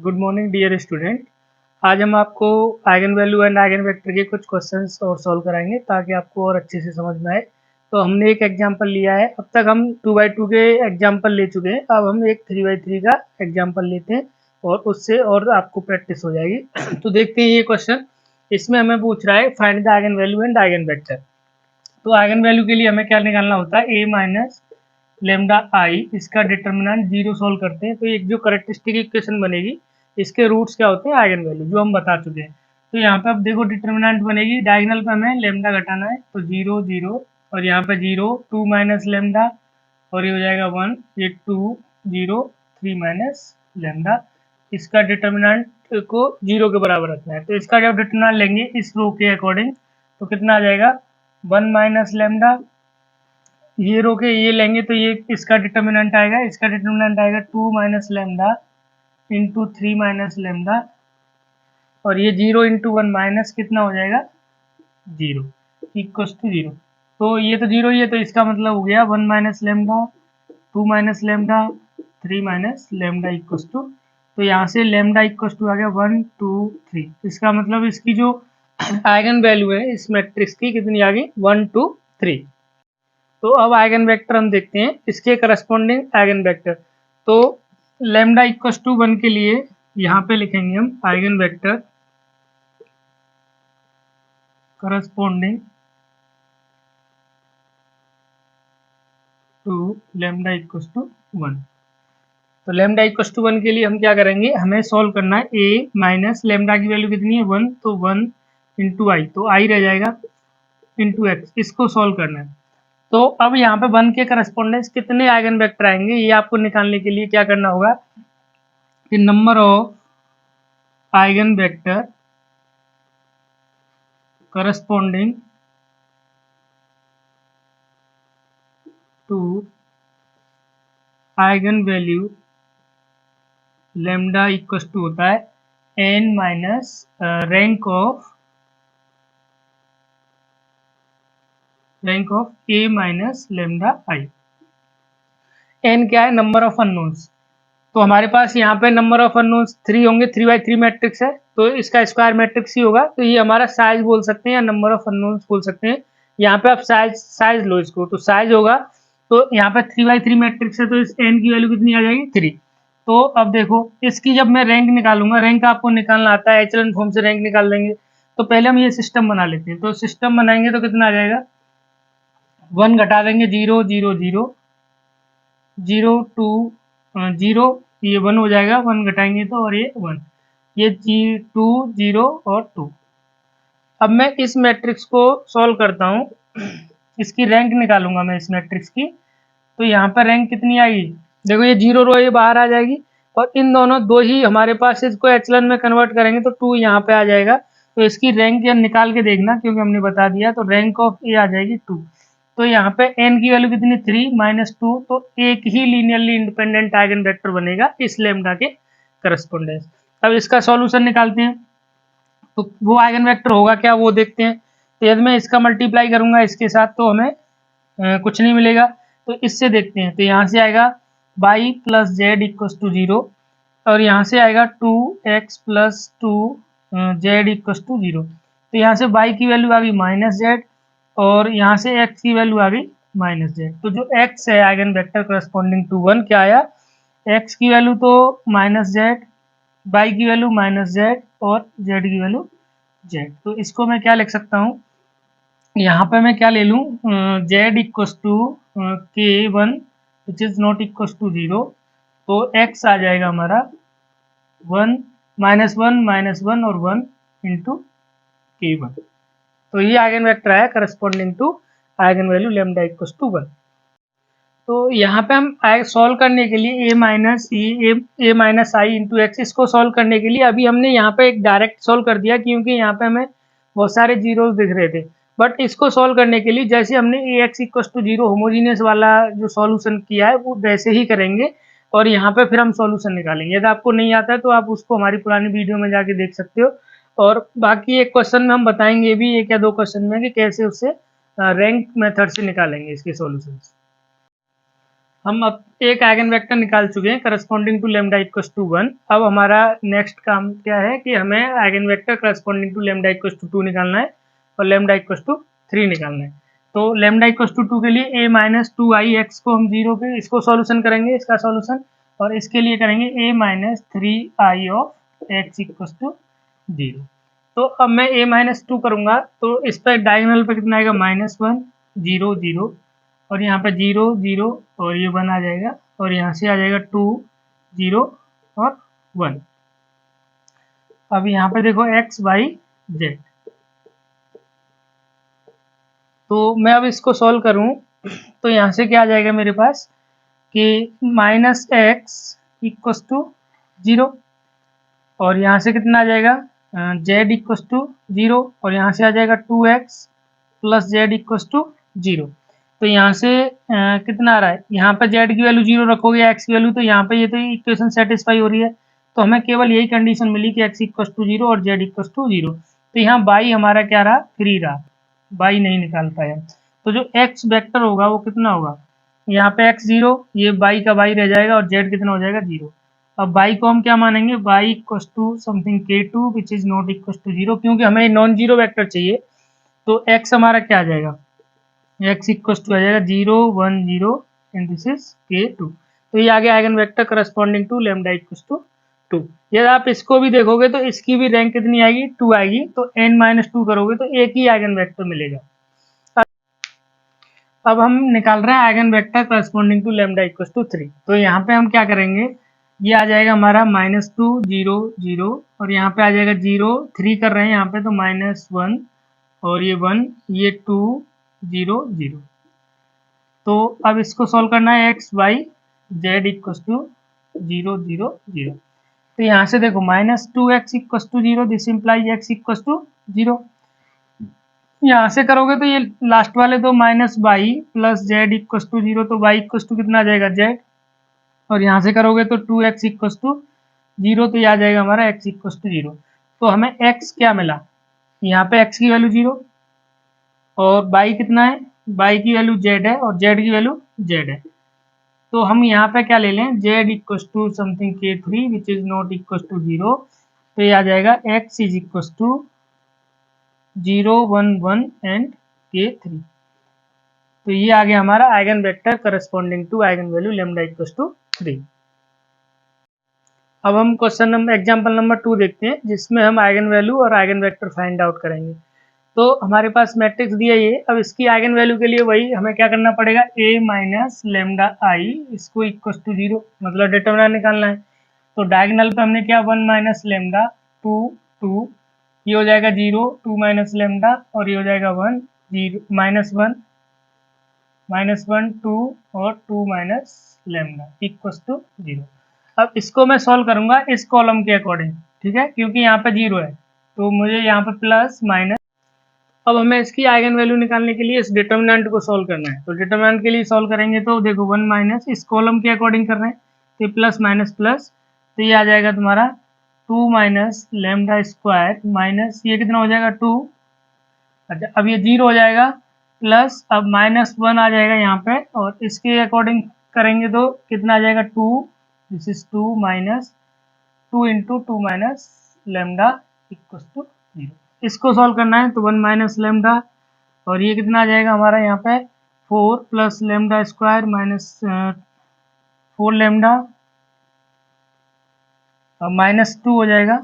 Good morning dear student. आज हम आपको eigen value and eigen vector के कुछ क्वेश्चंस और सॉल्व कराएंगे ताकि आपको और अच्छे से समझ में आए। तो हमने एक एग्जांपल लिया है, अब तक हम 2x2 के एग्जांपल ले चुके हैं। अब हम एक 3x3 का एग्जांपल लेते हैं और उससे और आपको प्रैक्टिस हो जाएगी। तो देखते हैं ये क्वेश्चन। इसमें हमें पूछ रहा है find the eigen value and eigen vector. तो आइगन वैल्यू के लिए हमें क्या निकालना होता है, a माइनस लेमडा आई, इसका डिटर्मिनेंट 0 सोल्व करते हैं तो एक जो करेक्टरिस्टिक इक्वेशन बनेगी, इसके रूट्स क्या होते हैं, आइगन वैल्यू, जो हम बता चुके हैं। तो यहाँ पे अब देखो डिटर्मिनेंट बनेगी, डायगोनल पे हमें लेमडा घटाना है तो 0 0 और यहाँ पे 0 2 माइनस लेमडा और ये हो जाएगा 1, ये 2 0 3 माइनस लेमडा। इसका डिटर्मिनेंट को 0 के बराबर रखना है। तो इसका जब डिटर्मिनेंट लेंगे इस रो के अकॉर्डिंग तो कितना आ जाएगा, 1 माइनस लेमडा, ये रो के ये लेंगे तो ये इसका डिटर्मिनेंट आएगा, इसका डिटर्मिनेंट आएगा 2 minus lambda into 3 minus lambda और ये 0 इंटू 1 माइनस कितना हो जाएगा 0 इक्वल टू 0। तो ये तो 0 ही है तो इसका मतलब हो गया 1 minus lambda 2 minus lambda 3 minus lambda equal to, तो यहाँ से लेमडा इक्वल टू आ गया 1 2 3। इसका मतलब इसकी जो आइगन वैल्यू है इस मैट्रिक्स की कितनी आ गई, 1 2 3। तो अब आइगन वेक्टर हम देखते हैं, इसके करस्पॉन्डिंग आइगन वेक्टर। तो लेमडा इक्वल टू 1 के लिए यहाँ पे लिखेंगे हम eigen vector corresponding to lambda equal to 1। तो लेमडा इक्वल टू 1 के लिए हम क्या करेंगे, हमें सॉल्व करना है a माइनस लेमडा की वैल्यू कितनी है 1, तो 1 इंटू आई, तो आई रह जाएगा इंटू एक्स, इसको सॉल्व करना है। तो अब यहाँ पे 1 के करस्पॉन्डेंस कितने आइगन वेक्टर आएंगे ये आपको निकालने के लिए क्या करना होगा कि number of eigen vector corresponding to eigen value lambda equal to होता है n minus rank of a minus lambda I. n क्या है, नंबर ऑफ अननोन्स। तो हमारे पास यहाँ पे नंबर ऑफ अननोन्स 3 होंगे, 3x3 मैट्रिक्स है तो इसका स्क्वायर मैट्रिक्स ही होगा, तो ये हमारा साइज बोल सकते हैं या नंबर ऑफ अननोन्स बोल सकते हैं। यहाँ पे आप साइज लो इसको, तो साइज होगा, तो यहाँ पे 3x3 मैट्रिक्स है तो इस n की वैल्यू कितनी आ जाएगी 3। तो अब देखो इसकी जब मैं रैंक निकालूंगा, रैंक आपको निकालना आता है, एचलन फॉर्म से रैंक निकाल देंगे। तो पहले हम ये सिस्टम बना लेते हैं, तो सिस्टम बनाएंगे तो कितना आ जाएगा, 1 घटा देंगे 0 0 0 0 2 0, ये 1 हो जाएगा, 1 घटाएंगे तो और ये 1, ये 2 0 और 2। अब मैं इस मैट्रिक्स को सॉल्व करता हूँ, इसकी रैंक निकालूंगा मैं इस मैट्रिक्स की। तो यहाँ पर रैंक कितनी आएगी, देखो ये 0 रो ये बाहर आ जाएगी और इन दोनों दो ही हमारे पास, इसको एचलन में कन्वर्ट करेंगे तो 2 यहाँ पे आ जाएगा। तो इसकी रैंक या निकाल के देखना क्योंकि हमने बता दिया, तो रैंक ऑफ ए आ जाएगी 2। तो यहाँ पे n की वैल्यू कितनी 3 माइनस 2, तो एक ही लीनियरली इंडिपेंडेंट आइगन वेक्टर बनेगा इस लेमडा के करस्पोंडेंस। अब इसका सॉल्यूशन निकालते हैं, तो वो आइगन वेक्टर होगा क्या वो देखते हैं। तो यदि मैं इसका मल्टीप्लाई करूंगा इसके साथ तो हमें कुछ नहीं मिलेगा, तो इससे देखते हैं। तो यहाँ से आएगा y plus Z equal to 0 और यहाँ से आएगा 2x plus 2 Z equal to 0। तो यहाँ से y की वैल्यू आ गई माइनस जेड और यहाँ से x की वैल्यू आ गई माइनस जेड। तो जो x है आइगन वेक्टर करस्पॉन्डिंग टू 1 क्या आया, x की वैल्यू तो माइनस जेड, y की वैल्यू माइनस जेड और z की वैल्यू z। तो इसको मैं क्या लिख सकता हूँ, यहाँ पे मैं क्या ले लूँ, z equal to k1 which is not equal to 0, तो x आ जाएगा हमारा 1 माइनस वन और 1 इंटू k1। तो ये आइगन वेक्टर है corresponding to eigen value lambda equal to 1। तो यहाँ पे हम सॉल्व करने के लिए A minus I into X, इसको सॉल्व करने के लिए अभी हमने यहाँ पे एक डायरेक्ट सॉल्व कर दिया क्योंकि यहाँ पे हमें बहुत सारे जीरोस दिख रहे थे। बट इसको सॉल्व करने के लिए जैसे हमने ए एक्स इक्वल टू 0 होमोजीनियस वाला जो सॉल्यूशन किया है वो वैसे ही करेंगे और यहाँ पे फिर हम सॉल्यूशन निकालेंगे। यदि आपको नहीं आता है तो आप उसको हमारी पुरानी वीडियो में जाके देख सकते हो। और बाकी एक क्वेश्चन में हम बताएंगे भी, एक या दो क्वेश्चन में, कि कैसे उससे रैंक मेथड से निकालेंगे इसके सॉल्यूशंस। हम अब एक आइगन वेक्टर निकाल चुके हैं corresponding to lambda equals to 1। अब हमारा नेक्स्ट काम क्या है कि हमें eigen vector corresponding to lambda equals to 2 निकालना है और लेमडा इक्वल्स टू 3 निकालना है। तो लेमडा इक्वल्स टू 2 के लिए a माइनस 2i(x) को हम 0 पे इसको सॉल्यूशन करेंगे, इसका सॉल्यूशन, और इसके लिए करेंगे a minus 3i(x) equals to 0। तो अब मैं a माइनस 2 करूँगा तो इस पर डायगोनल पे कितना आएगा, -1 0 0, और यहाँ पे 0 0 और ये 1 आ जाएगा, और यहाँ से आ जाएगा 2 0 और 1। अब यहाँ पे देखो x y z, तो मैं अब इसको सॉल्व करूँ तो यहाँ से क्या आ जाएगा मेरे पास कि -x इक्वल्स टू 0, और यहाँ से कितना आ जाएगा z इक्वल्स टू 0, और यहाँ से आ जाएगा 2x plus z equals to 0। तो यहाँ से कितना आ रहा है, यहाँ पे z की वैल्यू 0 रखोगे, x की वैल्यू, तो यहाँ पे ये तो इक्वेशन सेटिस्फाई हो रही है। तो हमें केवल यही कंडीशन मिली कि x इक्वल्स टू 0 और z इक्वल्स टू 0। तो यहाँ y हमारा क्या रहा, 3 रहा, y नहीं निकाल पाया। तो जो x वेक्टर होगा वो कितना होगा, यहाँ पे x 0, ये y का y रह जाएगा, और z कितना हो जाएगा, 0। अब y को हम क्या मानेंगे, y equals to something k2 which is not equals to 0, क्योंकि हमें नॉन जीरो वेक्टर चाहिए। तो x हमारा क्या आ जाएगा, x इक्वल्स टू आ जाएगा 0 1 0 एंड दिस इज k2। तो ये आगे eigen vector corresponding to lambda equals to 2। यदि आप इसको भी देखोगे तो इसकी भी रैंक कितनी आएगी, 2 आएगी। तो n-2 करोगे तो एक ही आइगन वेक्टर मिलेगा। अब हम निकाल रहे हैं eigen vector corresponding to lambda equals to 3। तो यहाँ पे हम क्या करेंगे, ये आ जाएगा हमारा -2 0 0, और यहाँ पे आ जाएगा 0 3 कर रहे हैं यहाँ पे, तो -1 और ये 1, ये 2 0 0। तो अब इसको सॉल्व करना है x y z equals to 0 0 0। तो यहाँ से देखो -2x equals to 0, this implies x equals to 0। यहाँ से करोगे तो ये लास्ट वाले तो -y plus z equals to 0, तो y इक्वल्स टू कितना आ जाएगा, z, और यहाँ से करोगे तो 2x इक्वल्स टू 0, तो ये आ जाएगा हमारा x इक्वल्स टू 0। तो हमें x क्या मिला, यहाँ पे x की वैल्यू 0, और y कितना है, y की वैल्यू z है, और z की वैल्यू z है। तो हम यहाँ पे क्या ले लें, z equals to something k3 which is not equals to 0। तो ये आ जाएगा x is equals to 0 1 1 and k3। तो ये आ गया हमारा eigen vector corresponding to eigen value lambda equals to 3। अब हम क्वेश्चन नंबर एग्जाम्पल नंबर 2 देखते हैं, जिसमें हम आइगन वैल्यू और आइगन वेक्टर फाइंड आउट करेंगे। तो हमारे पास मैट्रिक्स दिया ये, अब इसकी आइगन वैल्यू के लिए वही हमें क्या करना पड़ेगा, a माइनस लेमडा आई इसको इक्वल्स टू 0, मतलब डिटरमिनेंट निकालना है। तो डायगोनल पे हमने क्या, 1 माइनस लेमडा 2 2, ये हो जाएगा 0, 2 माइनस लेमडा, और ये हो जाएगा 1 0 -1 2 और 2 माइनस लेमडा इक्वल्स टू 0। अब इसको मैं सॉल्व करूंगा इस कॉलम के अकॉर्डिंग, ठीक है, क्योंकि यहाँ पे 0 है, तो मुझे यहाँ पे प्लस माइनस। अब हमें इसकी आइगन वैल्यू निकालने के लिए इस डिटर्मिनेंट को सॉल्व करना है। तो डिटर्मिनेंट के लिए सॉल्व करेंगे तो देखो 1 माइनस, इस कॉलम के अकॉर्डिंग कर रहे हैं, तो प्लस माइनस प्लस, तो ये आ जाएगा तुम्हारा 2 माइनस लेमडा स्क्वायर माइनस, ये कितना हो जाएगा 2। अच्छा, अब ये 0 हो जाएगा, प्लस अब -1 आ जाएगा यहाँ पे, और इसके अकॉर्डिंग करेंगे तो कितना आ जाएगा 2, this is 2 minus 2 into 2 minus lambda equals to 0। इसको सॉल्व करना है तो 1 माइनस लेमडा, और ये कितना आ जाएगा हमारा यहाँ पे 4 plus lambda square minus 4 lambda, और -2 हो जाएगा,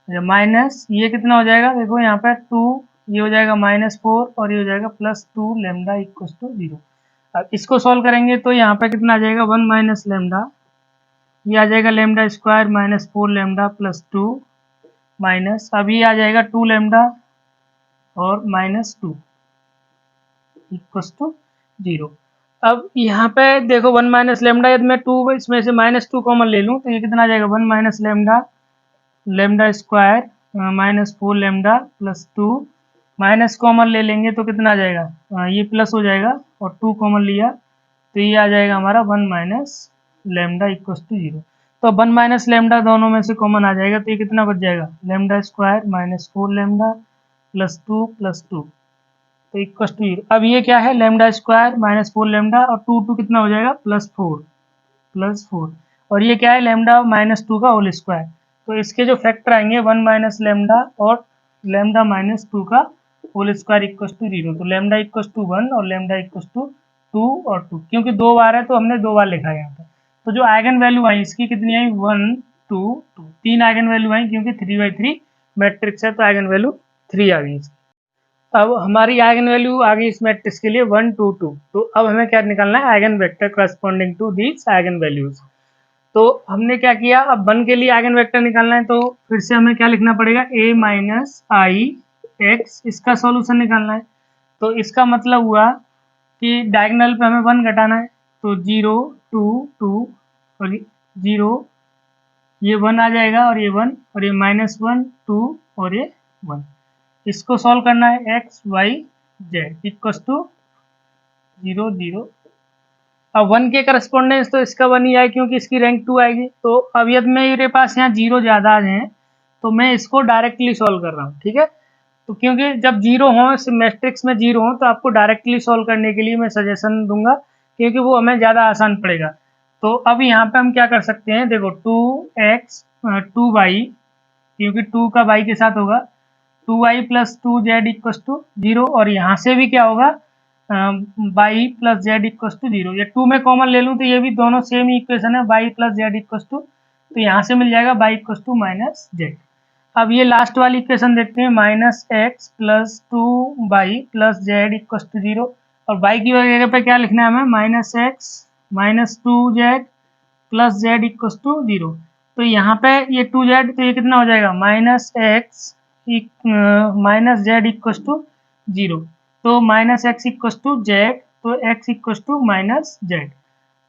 माइनस ये कितना हो जाएगा, देखो यहाँ पे 2, ये हो जाएगा -4, और ये हो जाएगा +2 लेमडा इक्वल्स टू 0। अब इसको सॉल्व करेंगे तो यहाँ पे कितना आ जाएगा, 1 माइनस लेमडा, ये आ जाएगा lambda square -4 lambda plus 2, minus अब ये आ जाएगा 2 लेमडा और -2 इक्वल्स टू 0। अब यहाँ पे देखो 1 माइनस लेमडा, यदि मैं 2 इसमें से -2 कॉमन ले लूँ तो ये कितना आ जाएगा, 1 minus lambda lambda square -4 lambda plus 2, minus common ले लेंगे तो कितना आ जाएगा, ये प्लस हो जाएगा, और 2 कॉमन लिया तो ये आ जाएगा हमारा 1 माइनस लेमडा इक्वल्स टू 0। तो 1 माइनस लेमडा दोनों में से कॉमन आ जाएगा, तो ये कितना बच जाएगा, lambda square -4 lambda plus 2 plus 2, तो इक्वल टू 0। अब ये क्या है, लेमडा स्क्वायर माइनस 4 लेमडा और 2 कितना हो जाएगा, +4 और ये क्या है, लेमडा माइनस 2 का होल स्क्वायर। तो इसके जो फैक्टर आएंगे 1 माइनस लेमडा और लेमडा माइनस 2 का होल स्क्वायर इक्वल टू 0। तो लेमडा इक्वल टू 1 और लेमडा इक्वल टू 2 और 2, क्योंकि 2 बार है तो हमने 2 बार लिखा है यहाँ पे। तो जो आइगन वैल्यू आई इसकी कितनी आई, 1 2 2, 3 आइगन वैल्यू आई, क्योंकि 3×3 मैट्रिक्स है तो आइगन वैल्यू 3 आ गई इसकी। अब हमारी आइगन वैल्यू आ गई इस मैट्रिक्स के लिए 1 2 2। तो अब हमें क्या निकालना है, eigen vector corresponding to these eigen values. तो हमने क्या किया, अब 1 के लिए आइगन वेक्टर निकालना है तो फिर से हमें क्या लिखना पड़ेगा, a माइनस आई एक्स, इसका सॉल्यूशन निकालना है। तो इसका मतलब हुआ कि डायगोनल पे हमें 1 घटाना है, तो 0 2 2 और 0, ये 1 आ जाएगा और ये 1 और ये -1 2 और ये 1। इसको सॉल्व करना है, x y z equal to 0 0। अब 1 के करस्पॉन्डेंस तो इसका 1 ही आए क्योंकि इसकी रैंक 2 आएगी। तो अब यदि मेरे पास यहाँ 0 ज़्यादा आ जाए तो मैं इसको डायरेक्टली सॉल्व कर रहा हूँ, ठीक है। तो क्योंकि जब 0 हो, मैट्रिक्स में 0 हो, तो आपको डायरेक्टली सॉल्व करने के लिए मैं सजेशन दूंगा, क्योंकि वो हमें ज़्यादा आसान पड़ेगा। तो अब यहाँ पे हम क्या कर सकते हैं, देखो 2x 2y, क्योंकि 2 का y के साथ होगा, 2y plus 2z equal to 0, और यहाँ से भी क्या होगा, y plus Z equal to 0। ये 2 में कॉमन ले लूँ तो ये भी दोनों सेम ही इक्वेशन है, y plus Z equal to, तो यहाँ से मिल जाएगा y equal to minus z. अब ये लास्ट वाली इक्वेशन देखते हैं, -x plus 2y plus Z equal to 0, और y की जगह पे क्या लिखना है हमें, -x minus 2z plus Z equal to 0। तो यहाँ पे ये 2z, तो ये कितना हो जाएगा, -x minus z equal to 0। तो -x इक्वल टू जेड, तो x equal to minus z.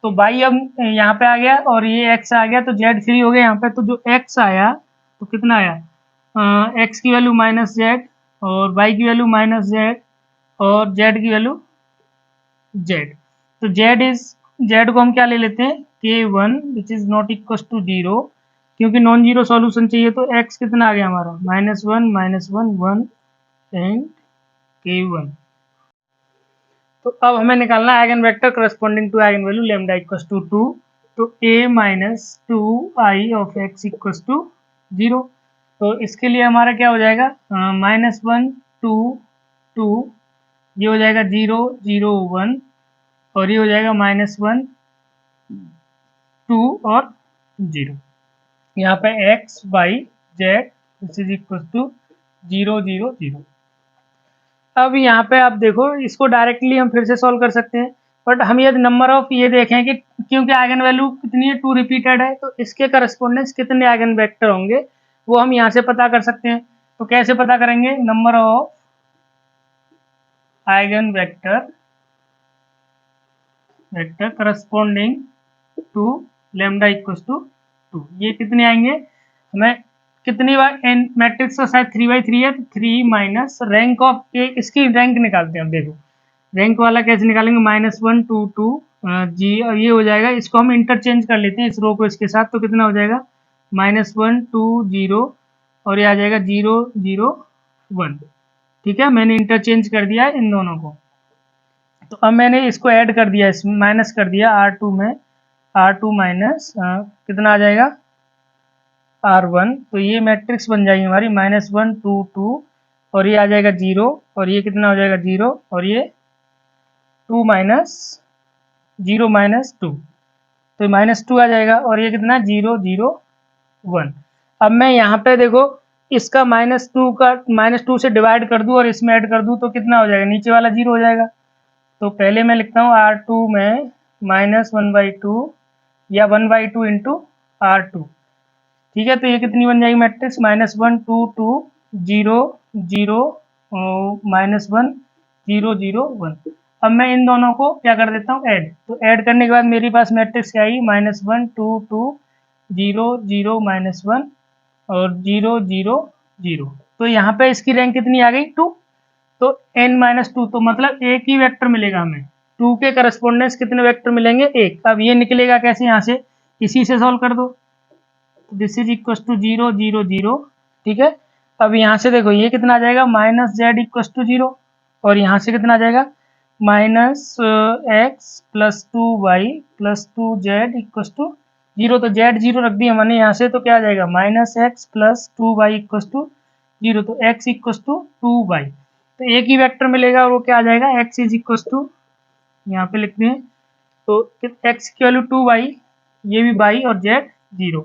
तो y अब यहाँ पे आ गया और ये x आ गया, तो z फ्री हो गया यहाँ पे। तो जो x आया तो कितना आया, x की वैल्यू माइनस जेड और y की वैल्यू माइनस जेड और z की वैल्यू जेड। तो जेड को हम क्या ले लेते हैं, k1 which is not equal to 0, क्योंकि नॉन जीरो सॉल्यूशन चाहिए। तो x कितना आ गया हमारा, -1 1 एंड k1। तो अब हमें निकालना है eigen vector corresponding to eigen value lambda equal to 2। तो a minus 2i of x equal to 0। तो इसके लिए हमारा क्या हो जाएगा, -1 2 2, ये हो जाएगा 0 0 1, और ये हो जाएगा -1 2 और 0। यहाँ पे x y z this is equal to 0 0 0। अब यहाँ पे आप देखो, इसको डायरेक्टली हम फिर से सॉल्व कर सकते हैं, बट हम यदि नंबर ऑफ ये देखें कि क्योंकि आइगन वैल्यू कितनी है, 2 रिपीटेड है, तो इसके करस्पॉन्डेंस कितने आइगन वेक्टर होंगे वो हम यहाँ से पता कर सकते हैं। तो कैसे पता करेंगे, number of eigen vector corresponding to lambda equal to 2, ये कितने आएंगे, हमें कितनी बार एन मैट्रिक्स का शायद 3/3 है, तो 3 माइनस रैंक ऑफ ए, इसकी रैंक निकालते हैं हम। देखो रैंक वाला कैसे निकालेंगे, -1 2 2 जी, और ये हो जाएगा, इसको हम इंटरचेंज कर लेते हैं इस रो को इसके साथ। तो कितना हो जाएगा, -1 2 0 और ये आ जाएगा 0 0 1। ठीक है, मैंने इंटरचेंज कर दिया है इन दोनों को। तो अब मैंने इसको ऐड कर दिया, इसमें माइनस कर दिया R2 में, R2 माइनस कितना आ जाएगा R1। तो ये मैट्रिक्स बन जाएगी हमारी -1 2 2, और ये आ जाएगा 0, और ये कितना हो जाएगा 0, और ये 2 माइनस 0 माइनस 2, तो -2 आ जाएगा, और ये कितना 0 0 1। अब मैं यहाँ पे देखो इसका -2 का -2 से डिवाइड कर दूँ और इसमें ऐड कर दूँ तो कितना हो जाएगा, नीचे वाला 0 हो जाएगा। तो पहले मैं लिखता हूँ R2 में -1/2 या 1/2 इंटू R2। ठीक है, तो ये कितनी बन जाएगी मैट्रिक्स, -1 2 2 0 0 -1 0 0 1। अब मैं इन दोनों को क्या कर देता हूँ, ऐड। तो ऐड करने के बाद मेरे पास मैट्रिक्स क्या आई, -1 2 2 0 0 -1 और 0 0 0। तो यहाँ पे इसकी रैंक कितनी आ गई, 2। तो n-2, तो मतलब एक ही वेक्टर मिलेगा हमें, 2 के करस्पॉन्डेंस कितने वेक्टर मिलेंगे, एक। अब ये निकलेगा कैसे, यहाँ से इसी से सॉल्व कर दो। This is equal to 0 0 0। ठीक है, अब यहाँ से देखो ये कितना आ जाएगा, -z इक्वल टू 0। और यहाँ से कितना आ जाएगा minus x plus 2y plus 2z equal to 0। तो z 0 रख दिया मैंने यहाँ से, तो क्या आ जाएगा minus x plus 2y equal to 0। तो x इक्व टू 2y, तो एक ही वेक्टर मिलेगा और वो क्या आ जाएगा x इज इक्व टू, यहाँ पे लिखते हैं तो x की वैल्यू 2y, ये भी y और z 0।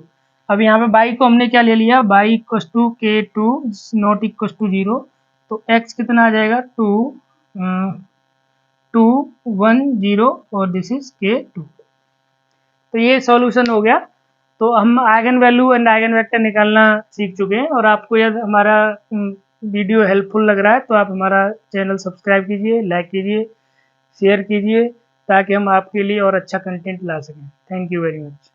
अब यहाँ पे y को हमने क्या ले लिया y equal to k2 not equal to 0। तो x कितना आ जाएगा 2 1 0 और दिस इज k2। तो ये सॉल्यूशन हो गया। तो हम eigen value and eigen vector निकालना सीख चुके हैं। और आपको यह हमारा वीडियो हेल्पफुल लग रहा है तो आप हमारा चैनल सब्सक्राइब कीजिए, लाइक कीजिए, शेयर कीजिए, ताकि हम आपके लिए और अच्छा कंटेंट ला सकें। Thank you very much.